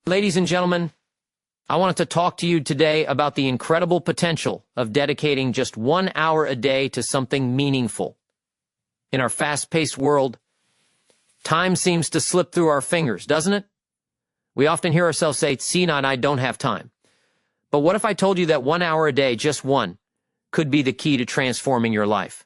Ladies and gentlemen, I wanted to talk to you today about the incredible potential of dedicating just 1 hour a day to something meaningful. In our fast-paced world, time seems to slip through our fingers, doesn't it? We often hear ourselves say, "See, I don't have time." But what if I told you that 1 hour a day, just one, could be the key to transforming your life?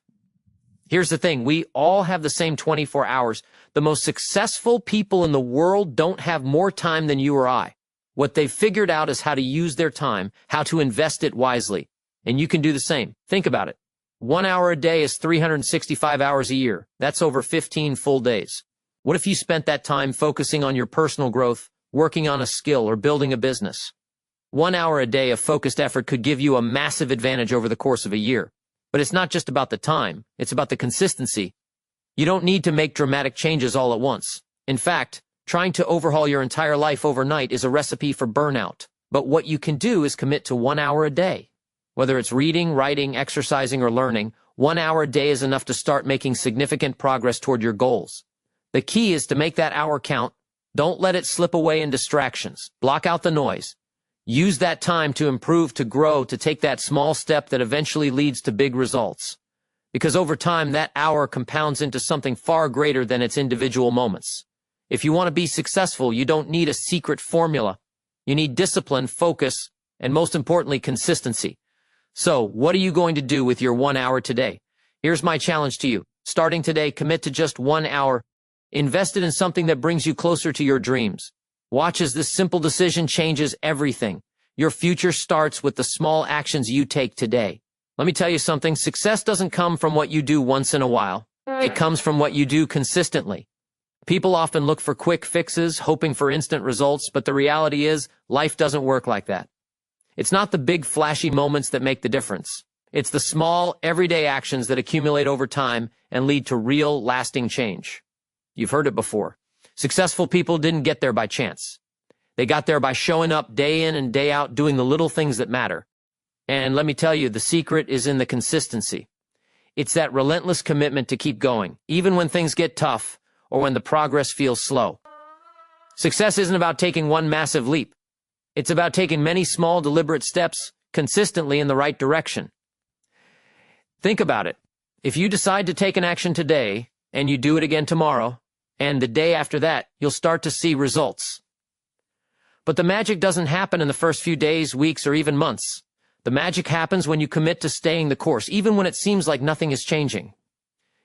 Here's the thing, we all have the same 24 hours. The most successful people in the world don't have more time than you or I. What they've figured out is how to use their time, how to invest it wisely. And you can do the same. Think about it. 1 hour a day is 365 hours a year. That's over 15 full days. What if you spent that time focusing on your personal growth, working on a skill, or building a business? 1 hour a day of focused effort could give you a massive advantage over the course of a year. But it's not just about the time, it's about the consistency. You don't need to make dramatic changes all at once. In fact, trying to overhaul your entire life overnight is a recipe for burnout. But what you can do is commit to 1 hour a day. Whether it's reading, writing, exercising, or learning, 1 hour a day is enough to start making significant progress toward your goals. The key is to make that hour count. Don't let it slip away in distractions. Block out the noise. Use that time to improve, to grow, to take that small step that eventually leads to big results. Because over time, that hour compounds into something far greater than its individual moments. If you want to be successful, you don't need a secret formula. You need discipline, focus, and most importantly, consistency. So, what are you going to do with your 1 hour today? Here's my challenge to you. Starting today, commit to just 1 hour. Invest it in something that brings you closer to your dreams. Watch as this simple decision changes everything. Your future starts with the small actions you take today. Let me tell you something, success doesn't come from what you do once in a while. It comes from what you do consistently. People often look for quick fixes, hoping for instant results, but the reality is, life doesn't work like that. It's not the big flashy moments that make the difference. It's the small, everyday actions that accumulate over time and lead to real, lasting change. You've heard it before. Successful people didn't get there by chance. They got there by showing up day in and day out, doing the little things that matter. And let me tell you, the secret is in the consistency. It's that relentless commitment to keep going, even when things get tough or when the progress feels slow. Success isn't about taking one massive leap. It's about taking many small, deliberate steps consistently in the right direction. Think about it. If you decide to take an action today and you do it again tomorrow, and the day after that, you'll start to see results. But the magic doesn't happen in the first few days, weeks, or even months. The magic happens when you commit to staying the course, even when it seems like nothing is changing.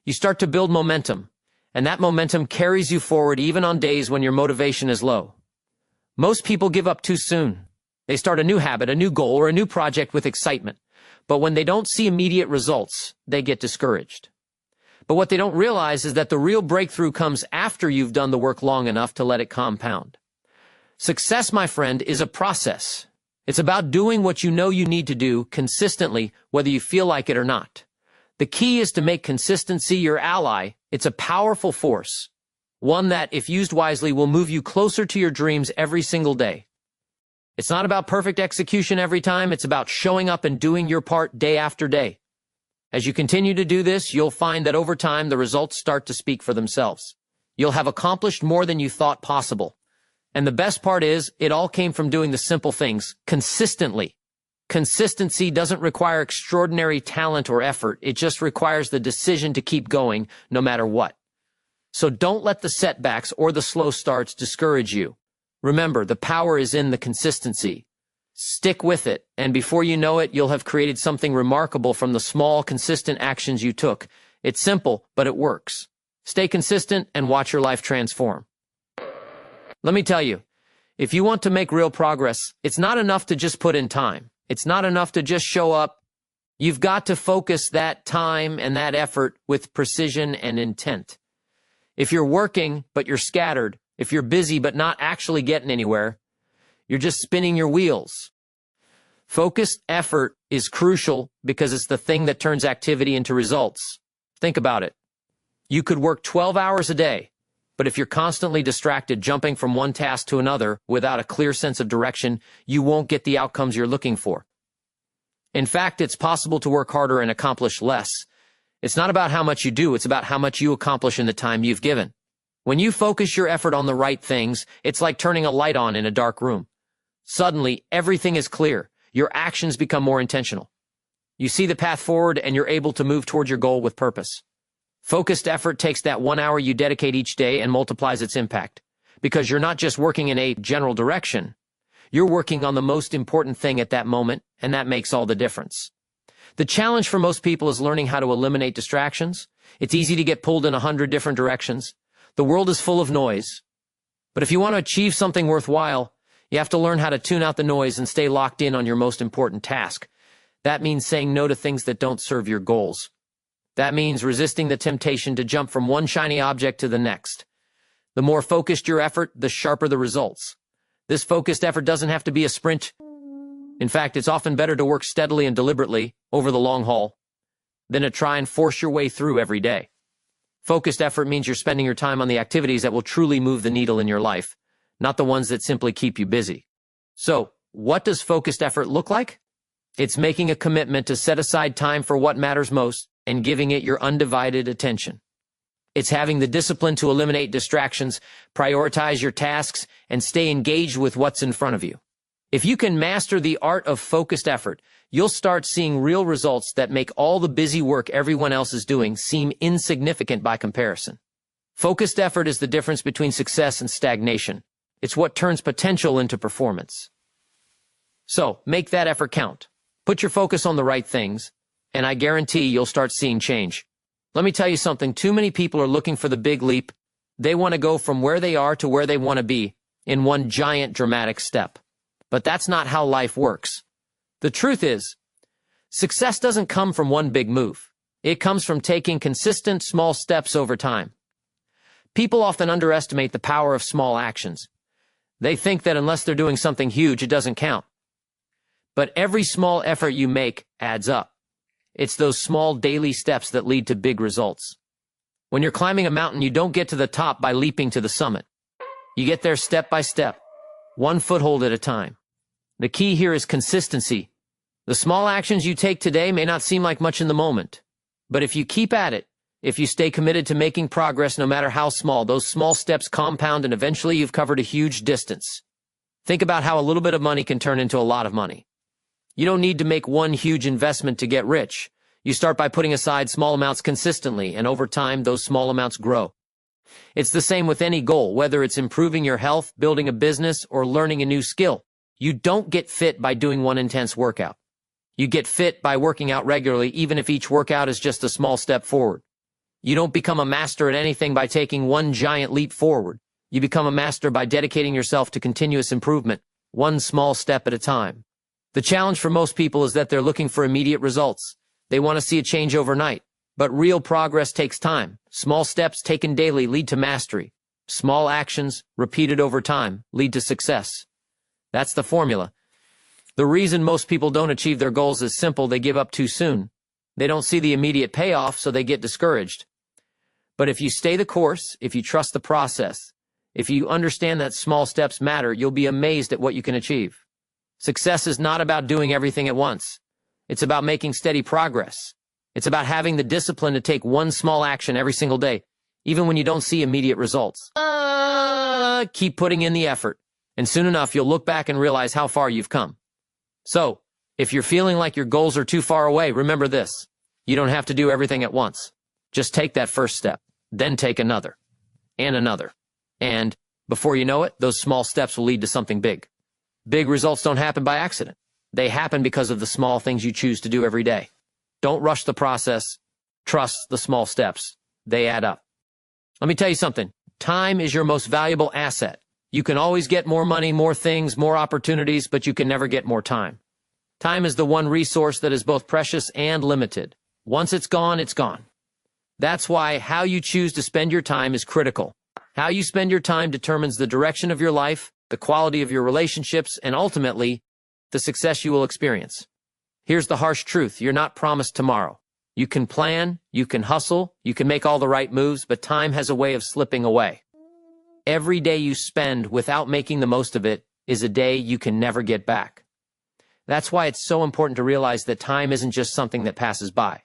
You start to build momentum, and that momentum carries you forward even on days when your motivation is low. Most people give up too soon. They start a new habit, a new goal, or a new project with excitement. But when they don't see immediate results, they get discouraged. But what they don't realize is that the real breakthrough comes after you've done the work long enough to let it compound. Success, my friend, is a process. It's about doing what you know you need to do consistently, whether you feel like it or not. The key is to make consistency your ally. It's a powerful force, one that, if used wisely, will move you closer to your dreams every single day. It's not about perfect execution every time. It's about showing up and doing your part day after day. As you continue to do this, you'll find that over time, the results start to speak for themselves. You'll have accomplished more than you thought possible. And the best part is, it all came from doing the simple things consistently. Consistency doesn't require extraordinary talent or effort. It just requires the decision to keep going no matter what. So don't let the setbacks or the slow starts discourage you. Remember, the power is in the consistency. Stick with it, and before you know it, you'll have created something remarkable from the small, consistent actions you took. It's simple, but it works. Stay consistent and watch your life transform. Let me tell you, if you want to make real progress, it's not enough to just put in time. It's not enough to just show up. You've got to focus that time and that effort with precision and intent. If you're working, but you're scattered, if you're busy but not actually getting anywhere, you're just spinning your wheels. Focused effort is crucial because it's the thing that turns activity into results. Think about it. You could work 12 hours a day, but if you're constantly distracted, jumping from one task to another without a clear sense of direction, you won't get the outcomes you're looking for. In fact, it's possible to work harder and accomplish less. It's not about how much you do, it's about how much you accomplish in the time you've given. When you focus your effort on the right things, it's like turning a light on in a dark room. Suddenly, everything is clear. Your actions become more intentional. You see the path forward and you're able to move towards your goal with purpose. Focused effort takes that 1 hour you dedicate each day and multiplies its impact. Because you're not just working in a general direction. You're working on the most important thing at that moment, and that makes all the difference. The challenge for most people is learning how to eliminate distractions. It's easy to get pulled in 100 different directions. The world is full of noise. But if you want to achieve something worthwhile, you have to learn how to tune out the noise and stay locked in on your most important task. That means saying no to things that don't serve your goals. That means resisting the temptation to jump from one shiny object to the next. The more focused your effort, the sharper the results. This focused effort doesn't have to be a sprint. In fact, it's often better to work steadily and deliberately over the long haul than to try and force your way through every day. Focused effort means you're spending your time on the activities that will truly move the needle in your life, not the ones that simply keep you busy. So, what does focused effort look like? It's making a commitment to set aside time for what matters most and giving it your undivided attention. It's having the discipline to eliminate distractions, prioritize your tasks, and stay engaged with what's in front of you. If you can master the art of focused effort, you'll start seeing real results that make all the busy work everyone else is doing seem insignificant by comparison. Focused effort is the difference between success and stagnation. It's what turns potential into performance. So, make that effort count. Put your focus on the right things, and I guarantee you'll start seeing change. Let me tell you something, too many people are looking for the big leap. They want to go from where they are to where they want to be in one giant dramatic step. But that's not how life works. The truth is, success doesn't come from one big move. It comes from taking consistent small steps over time. People often underestimate the power of small actions. They think that unless they're doing something huge, it doesn't count. But every small effort you make adds up. It's those small daily steps that lead to big results. When you're climbing a mountain, you don't get to the top by leaping to the summit. You get there step by step, one foothold at a time. The key here is consistency. The small actions you take today may not seem like much in the moment, but if you keep at it, if you stay committed to making progress no matter how small, those small steps compound and eventually you've covered a huge distance. Think about how a little bit of money can turn into a lot of money. You don't need to make one huge investment to get rich. You start by putting aside small amounts consistently, and over time, those small amounts grow. It's the same with any goal, whether it's improving your health, building a business, or learning a new skill. You don't get fit by doing one intense workout. You get fit by working out regularly, even if each workout is just a small step forward. You don't become a master at anything by taking one giant leap forward. You become a master by dedicating yourself to continuous improvement, one small step at a time. The challenge for most people is that they're looking for immediate results. They want to see a change overnight. But real progress takes time. Small steps taken daily lead to mastery. Small actions, repeated over time, lead to success. That's the formula. The reason most people don't achieve their goals is simple: they give up too soon. They don't see the immediate payoff, so they get discouraged. But if you stay the course, if you trust the process, if you understand that small steps matter, you'll be amazed at what you can achieve. Success is not about doing everything at once. It's about making steady progress. It's about having the discipline to take one small action every single day, even when you don't see immediate results. Keep putting in the effort, and soon enough you'll look back and realize how far you've come. So, if you're feeling like your goals are too far away, remember this: you don't have to do everything at once. Just take that first step, then take another, and another. And, before you know it, those small steps will lead to something big. Big results don't happen by accident. They happen because of the small things you choose to do every day. Don't rush the process. Trust the small steps. They add up. Let me tell you something. Time is your most valuable asset. You can always get more money, more things, more opportunities, but you can never get more time. Time is the one resource that is both precious and limited. Once it's gone, it's gone. That's why how you choose to spend your time is critical. How you spend your time determines the direction of your life, the quality of your relationships, and ultimately, the success you will experience. Here's the harsh truth: you're not promised tomorrow. You can plan, you can hustle, you can make all the right moves, but time has a way of slipping away. Every day you spend without making the most of it is a day you can never get back. That's why it's so important to realize that time isn't just something that passes by.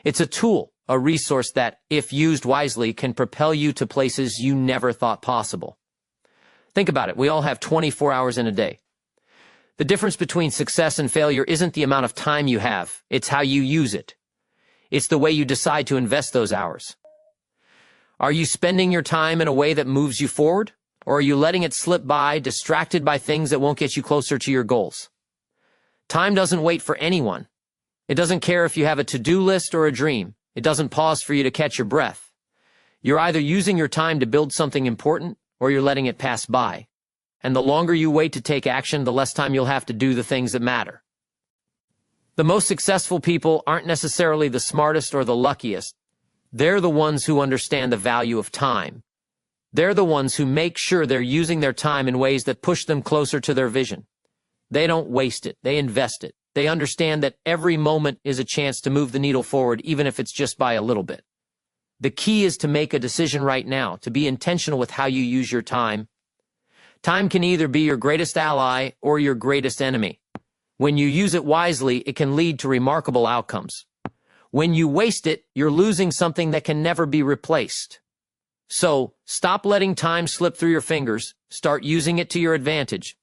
It's a tool, a resource that, if used wisely, can propel you to places you never thought possible. Think about it. We all have 24 hours in a day. The difference between success and failure isn't the amount of time you have, it's how you use it. It's the way you decide to invest those hours. Are you spending your time in a way that moves you forward, or are you letting it slip by, distracted by things that won't get you closer to your goals? Time doesn't wait for anyone. It doesn't care if you have a to-do list or a dream. It doesn't pause for you to catch your breath. You're either using your time to build something important, or you're letting it pass by. And the longer you wait to take action, the less time you'll have to do the things that matter. The most successful people aren't necessarily the smartest or the luckiest. They're the ones who understand the value of time. They're the ones who make sure they're using their time in ways that push them closer to their vision. They don't waste it, they invest it. They understand that every moment is a chance to move the needle forward, even if it's just by a little bit. The key is to make a decision right now, to be intentional with how you use your time. Time can either be your greatest ally or your greatest enemy. When you use it wisely, it can lead to remarkable outcomes. When you waste it, you're losing something that can never be replaced. So, stop letting time slip through your fingers. Start using it to your advantage.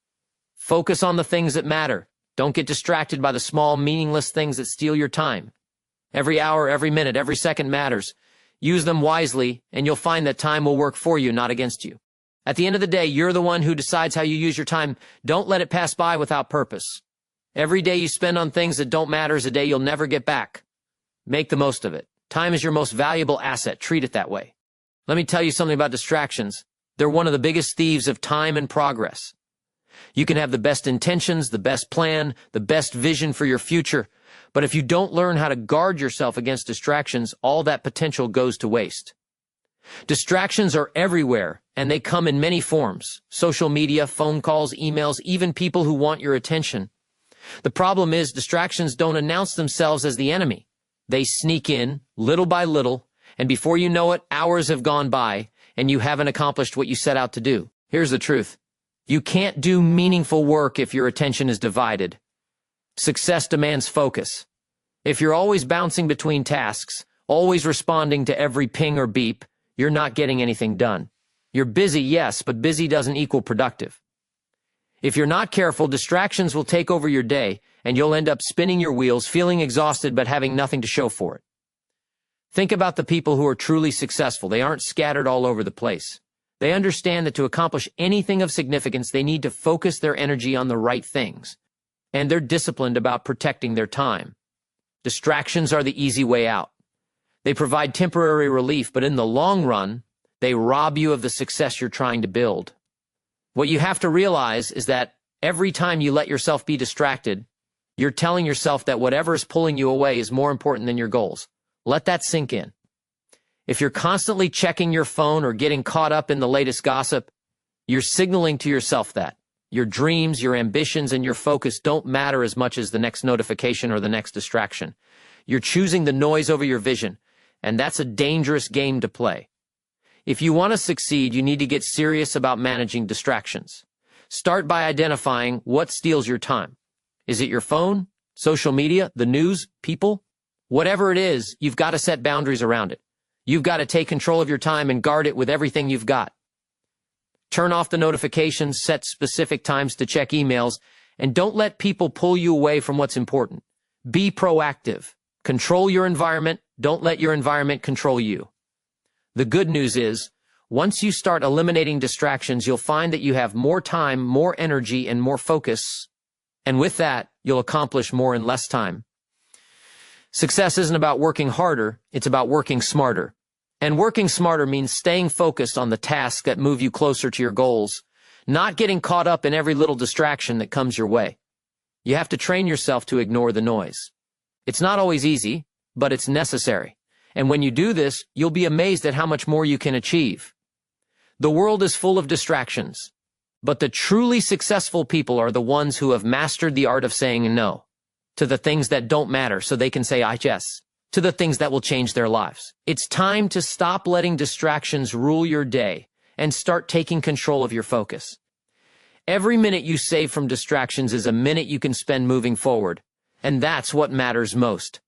Focus on the things that matter. Don't get distracted by the small, meaningless things that steal your time. Every hour, every minute, every second matters. Use them wisely, and you'll find that time will work for you, not against you. At the end of the day, you're the one who decides how you use your time. Don't let it pass by without purpose. Every day you spend on things that don't matter is a day you'll never get back. Make the most of it. Time is your most valuable asset. Treat it that way. Let me tell you something about distractions. They're one of the biggest thieves of time and progress. You can have the best intentions, the best plan, the best vision for your future, but if you don't learn how to guard yourself against distractions, all that potential goes to waste. Distractions are everywhere, and they come in many forms: social media, phone calls, emails, even people who want your attention. The problem is distractions don't announce themselves as the enemy. They sneak in, little by little, and before you know it, hours have gone by, and you haven't accomplished what you set out to do. Here's the truth. You can't do meaningful work if your attention is divided. Success demands focus. If you're always bouncing between tasks, always responding to every ping or beep, you're not getting anything done. You're busy, yes, but busy doesn't equal productive. If you're not careful, distractions will take over your day, and you'll end up spinning your wheels, feeling exhausted but having nothing to show for it. Think about the people who are truly successful. They aren't scattered all over the place. They understand that to accomplish anything of significance, they need to focus their energy on the right things. And they're disciplined about protecting their time. Distractions are the easy way out. They provide temporary relief, but in the long run, they rob you of the success you're trying to build. What you have to realize is that every time you let yourself be distracted, you're telling yourself that whatever is pulling you away is more important than your goals. Let that sink in. If you're constantly checking your phone or getting caught up in the latest gossip, you're signaling to yourself that your dreams, your ambitions, and your focus don't matter as much as the next notification or the next distraction. You're choosing the noise over your vision, and that's a dangerous game to play. If you want to succeed, you need to get serious about managing distractions. Start by identifying what steals your time. Is it your phone, social media, the news, people? Whatever it is, you've got to set boundaries around it. You've got to take control of your time and guard it with everything you've got. Turn off the notifications, set specific times to check emails, and don't let people pull you away from what's important. Be proactive. Control your environment. Don't let your environment control you. The good news is, once you start eliminating distractions, you'll find that you have more time, more energy, and more focus. And with that, you'll accomplish more in less time. Success isn't about working harder, it's about working smarter. And working smarter means staying focused on the tasks that move you closer to your goals, not getting caught up in every little distraction that comes your way. You have to train yourself to ignore the noise. It's not always easy, but it's necessary. And when you do this, you'll be amazed at how much more you can achieve. The world is full of distractions, but the truly successful people are the ones who have mastered the art of saying no to the things that don't matter so they can say yes to the things that will change their lives. It's time to stop letting distractions rule your day and start taking control of your focus. Every minute you save from distractions is a minute you can spend moving forward, and that's what matters most.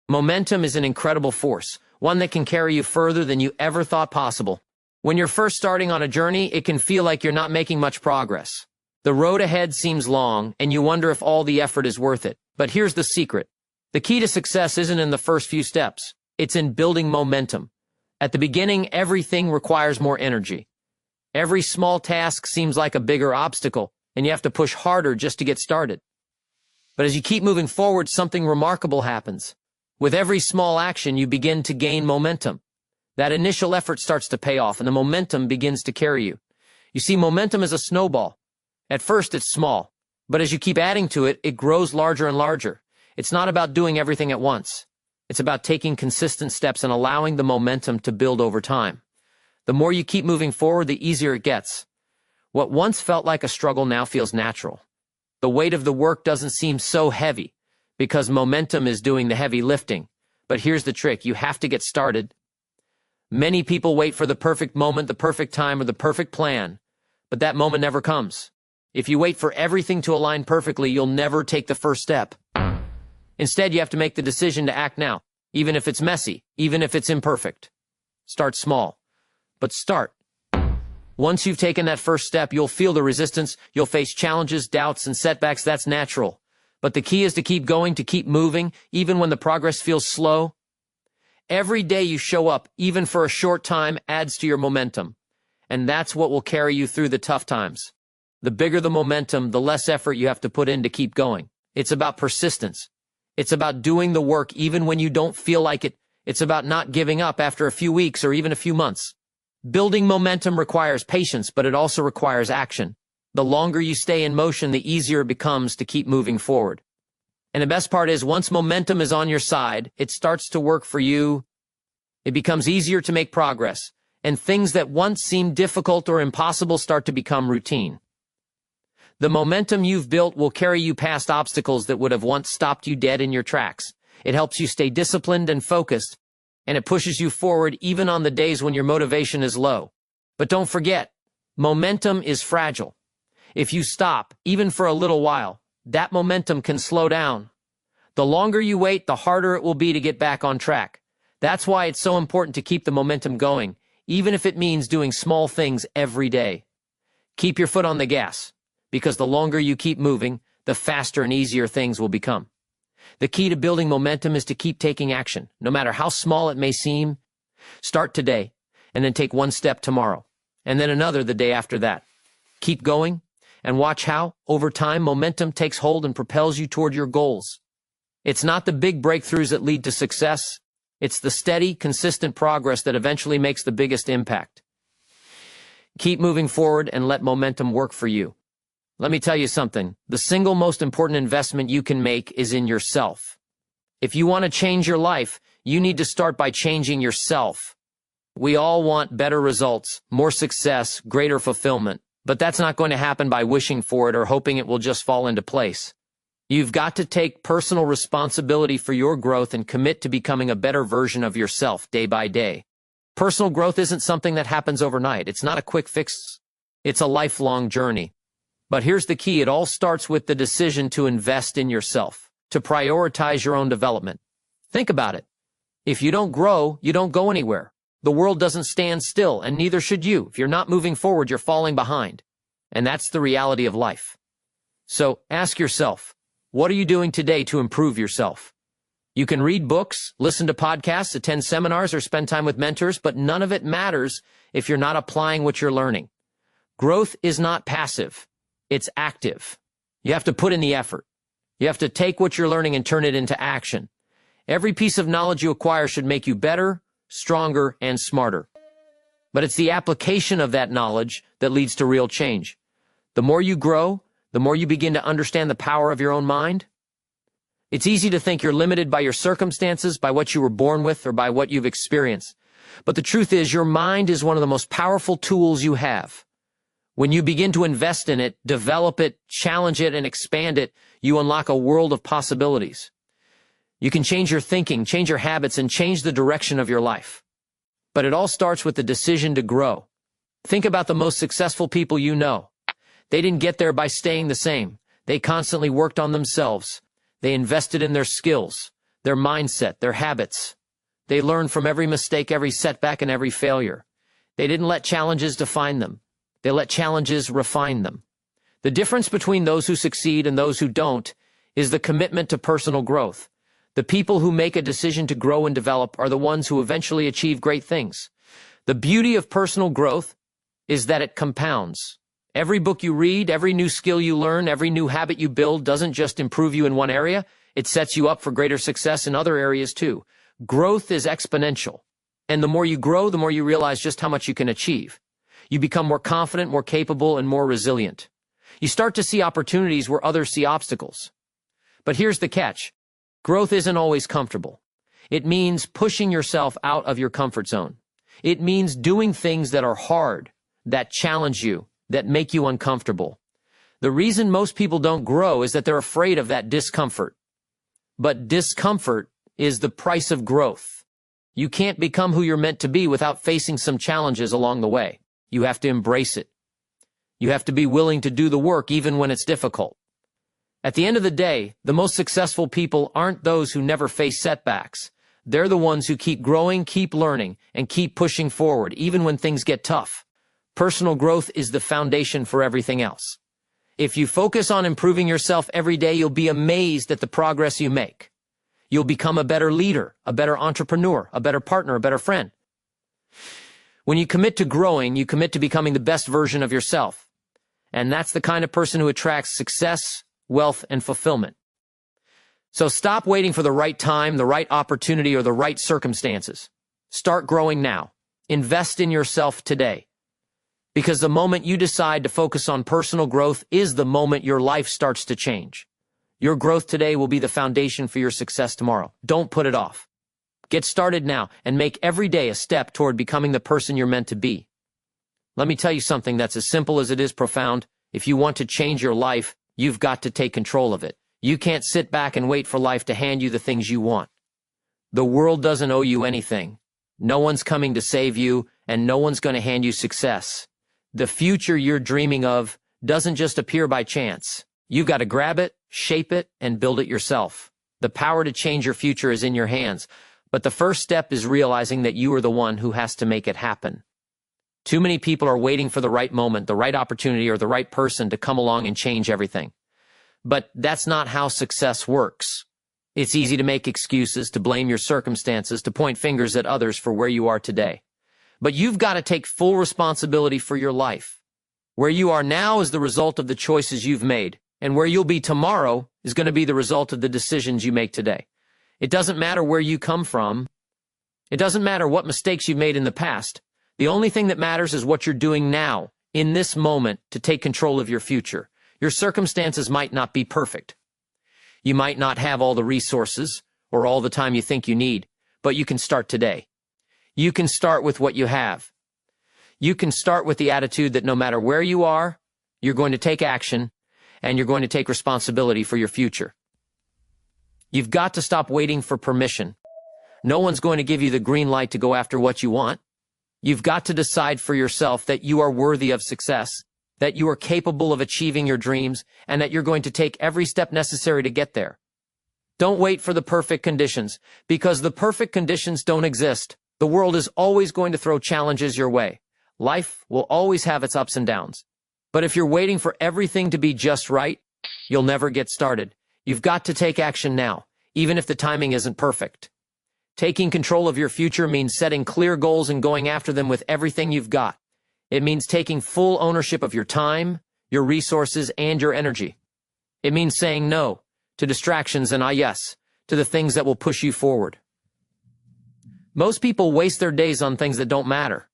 Momentum is an incredible force. one that can carry you further than you ever thought possible. When you're first starting on a journey, it can feel like you're not making much progress. The road ahead seems long, and you wonder if all the effort is worth it. But here's the secret. The key to success isn't in the first few steps. It's in building momentum. At the beginning, everything requires more energy. Every small task seems like a bigger obstacle, and you have to push harder just to get started. But as you keep moving forward, something remarkable happens. With every small action, you begin to gain momentum. That initial effort starts to pay off, and the momentum begins to carry you. You see, momentum is a snowball. At first, it's small, but as you keep adding to it, it grows larger and larger. It's not about doing everything at once. It's about taking consistent steps and allowing the momentum to build over time. The more you keep moving forward, the easier it gets. What once felt like a struggle now feels natural. The weight of the work doesn't seem so heavy because momentum is doing the heavy lifting. But here's the trick. You have to get started. Many people wait for the perfect moment, the perfect time, or the perfect plan, but that moment never comes. If you wait for everything to align perfectly, you'll never take the first step. Instead, you have to make the decision to act now, even if it's messy, even if it's imperfect. Start small, but start. Once you've taken that first step, you'll feel the resistance, you'll face challenges, doubts, and setbacks. That's natural. But the key is to keep going, to keep moving, even when the progress feels slow. Every day you show up, even for a short time, adds to your momentum. And that's what will carry you through the tough times. The bigger the momentum, the less effort you have to put in to keep going. It's about persistence. It's about doing the work even when you don't feel like it. It's about not giving up after a few weeks or even a few months. Building momentum requires patience, but it also requires action. The longer you stay in motion, the easier it becomes to keep moving forward. And the best part is, once momentum is on your side, it starts to work for you. It becomes easier to make progress, and things that once seemed difficult or impossible start to become routine. The momentum you've built will carry you past obstacles that would have once stopped you dead in your tracks. It helps you stay disciplined and focused, and it pushes you forward even on the days when your motivation is low. But don't forget, momentum is fragile. If you stop, even for a little while, that momentum can slow down. The longer you wait, the harder it will be to get back on track. That's why it's so important to keep the momentum going, even if it means doing small things every day. Keep your foot on the gas, because the longer you keep moving, the faster and easier things will become. The key to building momentum is to keep taking action, no matter how small it may seem. Start today, and then take one step tomorrow, and then another the day after that. Keep going, and watch how, over time, momentum takes hold and propels you toward your goals. It's not the big breakthroughs that lead to success. It's the steady, consistent progress that eventually makes the biggest impact. Keep moving forward and let momentum work for you. Let me tell you something. The single most important investment you can make is in yourself. If you want to change your life, you need to start by changing yourself. We all want better results, more success, greater fulfillment. But that's not going to happen by wishing for it or hoping it will just fall into place. You've got to take personal responsibility for your growth and commit to becoming a better version of yourself day by day. Personal growth isn't something that happens overnight. It's not a quick fix. It's a lifelong journey. But here's the key. It all starts with the decision to invest in yourself, to prioritize your own development. Think about it. If you don't grow, you don't go anywhere. The world doesn't stand still, and neither should you. If you're not moving forward, you're falling behind. And that's the reality of life. So ask yourself, what are you doing today to improve yourself? You can read books, listen to podcasts, attend seminars, or spend time with mentors, but none of it matters if you're not applying what you're learning. Growth is not passive. It's active. You have to put in the effort. You have to take what you're learning and turn it into action. Every piece of knowledge you acquire should make you better, stronger, and smarter. But it's the application of that knowledge that leads to real change. The more you grow, the more you begin to understand the power of your own mind. It's easy to think you're limited by your circumstances, by what you were born with, or by what you've experienced. But the truth is, your mind is one of the most powerful tools you have. When you begin to invest in it, develop it, challenge it, and expand it, you unlock a world of possibilities. You can change your thinking, change your habits, and change the direction of your life. But it all starts with the decision to grow. Think about the most successful people you know. They didn't get there by staying the same. They constantly worked on themselves. They invested in their skills, their mindset, their habits. They learn from every mistake, every setback, and every failure. They didn't let challenges define them. They let challenges refine them. The difference between those who succeed and those who don't is the commitment to personal growth. The people who make a decision to grow and develop are the ones who eventually achieve great things. The beauty of personal growth is that it compounds. Every book you read, every new skill you learn, every new habit you build doesn't just improve you in one area, it sets you up for greater success in other areas too. Growth is exponential. And the more you grow, the more you realize just how much you can achieve. You become more confident, more capable, and more resilient. You start to see opportunities where others see obstacles. But here's the catch. Growth isn't always comfortable. It means pushing yourself out of your comfort zone. It means doing things that are hard, that challenge you, that make you uncomfortable. The reason most people don't grow is that they're afraid of that discomfort. But discomfort is the price of growth. You can't become who you're meant to be without facing some challenges along the way. You have to embrace it. You have to be willing to do the work even when it's difficult. At the end of the day, the most successful people aren't those who never face setbacks. They're the ones who keep growing, keep learning, and keep pushing forward, even when things get tough. Personal growth is the foundation for everything else. If you focus on improving yourself every day, you'll be amazed at the progress you make. You'll become a better leader, a better entrepreneur, a better partner, a better friend. When you commit to growing, you commit to becoming the best version of yourself. And that's the kind of person who attracts success, wealth, and fulfillment. So stop waiting for the right time, the right opportunity, or the right circumstances. Start growing now. Invest in yourself today. Because the moment you decide to focus on personal growth is the moment your life starts to change. Your growth today will be the foundation for your success tomorrow. Don't put it off. Get started now and make every day a step toward becoming the person you're meant to be. Let me tell you something that's as simple as it is profound. If you want to change your life, you've got to take control of it. You can't sit back and wait for life to hand you the things you want. The world doesn't owe you anything. No one's coming to save you, and no one's going to hand you success. The future you're dreaming of doesn't just appear by chance. You've got to grab it, shape it, and build it yourself. The power to change your future is in your hands, but the first step is realizing that you are the one who has to make it happen. Too many people are waiting for the right moment, the right opportunity, or the right person to come along and change everything. But that's not how success works. It's easy to make excuses, to blame your circumstances, to point fingers at others for where you are today. But you've got to take full responsibility for your life. Where you are now is the result of the choices you've made, and where you'll be tomorrow is going to be the result of the decisions you make today. It doesn't matter where you come from. It doesn't matter what mistakes you've made in the past. The only thing that matters is what you're doing now, in this moment, to take control of your future. Your circumstances might not be perfect. You might not have all the resources or all the time you think you need, but you can start today. You can start with what you have. You can start with the attitude that no matter where you are, you're going to take action and you're going to take responsibility for your future. You've got to stop waiting for permission. No one's going to give you the green light to go after what you want. You've got to decide for yourself that you are worthy of success, that you are capable of achieving your dreams, and that you're going to take every step necessary to get there. Don't wait for the perfect conditions, because the perfect conditions don't exist. The world is always going to throw challenges your way. Life will always have its ups and downs. But if you're waiting for everything to be just right, you'll never get started. You've got to take action now, even if the timing isn't perfect. Taking control of your future means setting clear goals and going after them with everything you've got. It means taking full ownership of your time, your resources, and your energy. It means saying no to distractions and yes to the things that will push you forward. Most people waste their days on things that don't matter.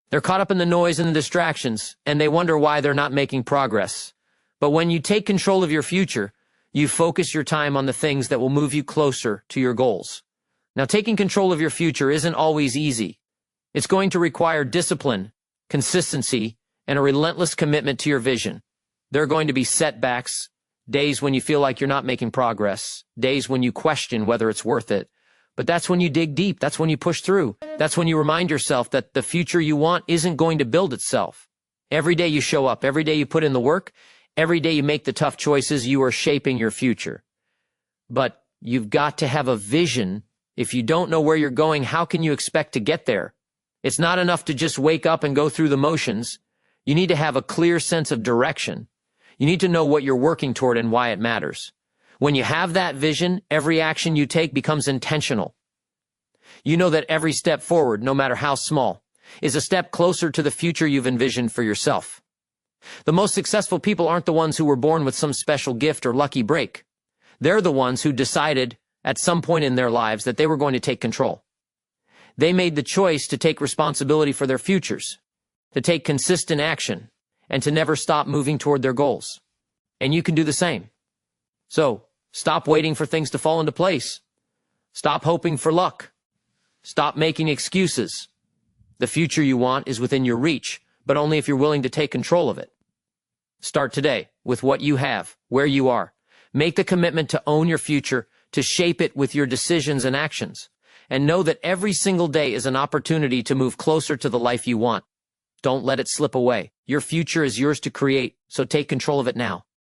They're caught up in the noise and the distractions, and they wonder why they're not making progress. But when you take control of your future, you focus your time on the things that will move you closer to your goals. Now, taking control of your future isn't always easy. It's going to require discipline, consistency, and a relentless commitment to your vision. There are going to be setbacks, days when you feel like you're not making progress, days when you question whether it's worth it. But that's when you dig deep. That's when you push through. That's when you remind yourself that the future you want isn't going to build itself. Every day you show up, every day you put in the work, every day you make the tough choices, you are shaping your future. But you've got to have a vision If you don't know where you're going, how can you expect to get there? It's not enough to just wake up and go through the motions. You need to have a clear sense of direction. You need to know what you're working toward and why it matters. When you have that vision, every action you take becomes intentional. You know that every step forward, no matter how small, is a step closer to the future you've envisioned for yourself. The most successful people aren't the ones who were born with some special gift or lucky break. They're the ones who decided at some point in their lives that they were going to take control. They made the choice to take responsibility for their futures, to take consistent action, and to never stop moving toward their goals. And you can do the same. So, stop waiting for things to fall into place. Stop hoping for luck. Stop making excuses. The future you want is within your reach, but only if you're willing to take control of it. Start today with what you have, where you are. Make the commitment to own your future, to shape it with your decisions and actions. And know that every single day is an opportunity to move closer to the life you want. Don't let it slip away. Your future is yours to create, so take control of it now.